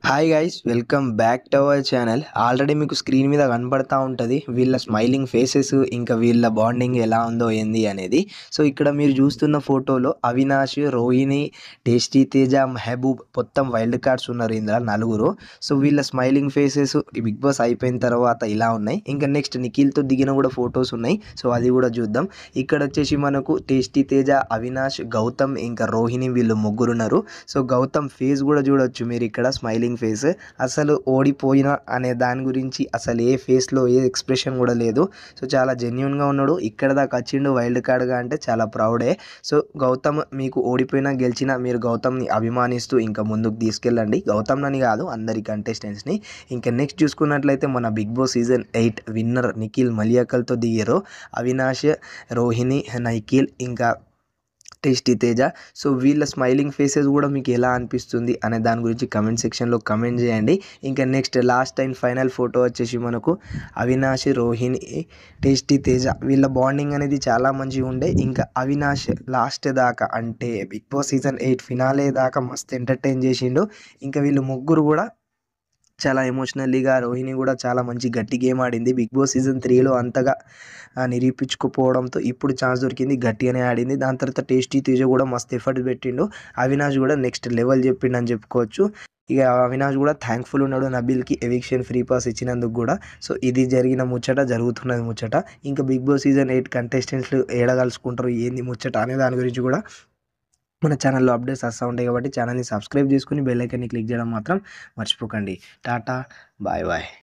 Hi guys welcome back to our channel. Already మీకు screen మీద కనపడతా ఉంటుంది వీళ్ళ స్మైలింగ్ ఫేసెస్, ఇంకా వీళ్ళ బాండింగ్ ఎలా ఉందో ఏంది అనేది. సో ఇక్కడ మీరు చూస్తున్న ఫోటోలో అవినాష్, రోహిణి, టేస్టీ తేజ, మెహబూబ్ మొత్తం వైల్డ్ కార్డ్స్ ఉన్నారు ఇందులో నలుగురు. సో వీళ్ళ స్మైలింగ్ ఫేసెస్ ఈ బిగ్ బాస్ అయిపోయిన తర్వాత ఇలా ఉన్నాయి. ఇంకా నెక్స్ట్ నిఖిల్తో దిగిన కూడా ఫొటోస్ ఉన్నాయి. సో అది కూడా చూద్దాం. ఇక్కడ వచ్చేసి మనకు టేస్టీ తేజ, అవినాష్, గౌతమ్ ఇంకా రోహిణి వీళ్ళు ముగ్గురు ఉన్నారు. సో గౌతమ్ ఫేస్ కూడా చూడొచ్చు మీరు ఇక్కడ స్మైలింగ్ ఫేస్. అసలు ఓడిపోయిన అనే దాని గురించి అసలు ఏ ఫేస్లో ఏ ఎక్స్ప్రెషన్ కూడా లేదు. సో చాలా జెన్యున్గా ఉన్నాడు. ఇక్కడ దాకా వచ్చిండు వైల్డ్ కార్డ్గా అంటే చాలా ప్రౌడే. సో గౌతమ్ మీకు ఓడిపోయినా గెలిచినా మీరు గౌతమ్ని అభిమానిస్తూ ఇంకా ముందుకు తీసుకెళ్ళండి. గౌతమ్ని కాదు అందరి కంటెస్టెంట్స్ని. ఇంకా నెక్స్ట్ చూసుకున్నట్లయితే మన Bigg Boss season 8 winner Nikhil మలియాకల్తో దిగారు. అవినాష్, రోహిణి, నిఖిల్ ఇంకా టేస్టీ తేజ. సో వీళ్ళ స్మైలింగ్ ఫేసెస్ కూడా మీకు ఎలా అనిపిస్తుంది అనే దాని గురించి కమెంట్ సెక్షన్లో కమెంట్ చేయండి. ఇంకా next last and final photo వచ్చేసి మనకు అవినాష్, రోహిణి, టేస్టీ తేజ వీళ్ళ బాండింగ్ అనేది చాలా మంచిగా ఉండే. ఇంకా అవినాష్ లాస్ట్ దాకా అంటే బిగ్ బాస్ సీజన్ 8 ఫినాలే దాకా మస్తు ఎంటర్టైన్ చేసిండు. ఇంకా వీళ్ళు ముగ్గురు కూడా చాలా ఎమోషనల్లీగా, రోహిణి కూడా చాలా మంచి గట్టి గేమ్ ఆడింది. బిగ్ బాస్ సీజన్ 3లో అంతగా నిరూపించుకోపోవడంతో ఇప్పుడు ఛాన్స్ దొరికింది, గట్టిగానే ఆడింది. దాని తర్వాత టేస్టీ తేజ కూడా మస్తు ఎఫర్ట్ పెట్టిండు. అవినాష్ కూడా నెక్స్ట్ లెవెల్ చెప్పిండు అని చెప్పుకోవచ్చు. ఇక అవినాష్ కూడా థ్యాంక్ఫుల్ ఉన్నాడు నబీల్కి ఎవిక్షన్ ఫ్రీ పాస్ ఇచ్చినందుకు కూడా. సో ఇది జరిగిన ముచ్చట, జరుగుతున్నది ముచ్చట. ఇంకా బిగ్ బాస్ సీజన్ 8 కంటెస్టెంట్స్లు ఏడగలుసుకుంటారు ఏంది ముచ్చట అనే దాని గురించి కూడా మన ఛానల్లో అప్డేట్స్ వస్తూ ఉంటాయి. కాబట్టి ఛానల్ని సబ్స్క్రైబ్ చేసుకుని బెల్ ఐకాన్ని క్లిక్ చేయడం మాత్రం మర్చిపోకండి. Tata, bye bye.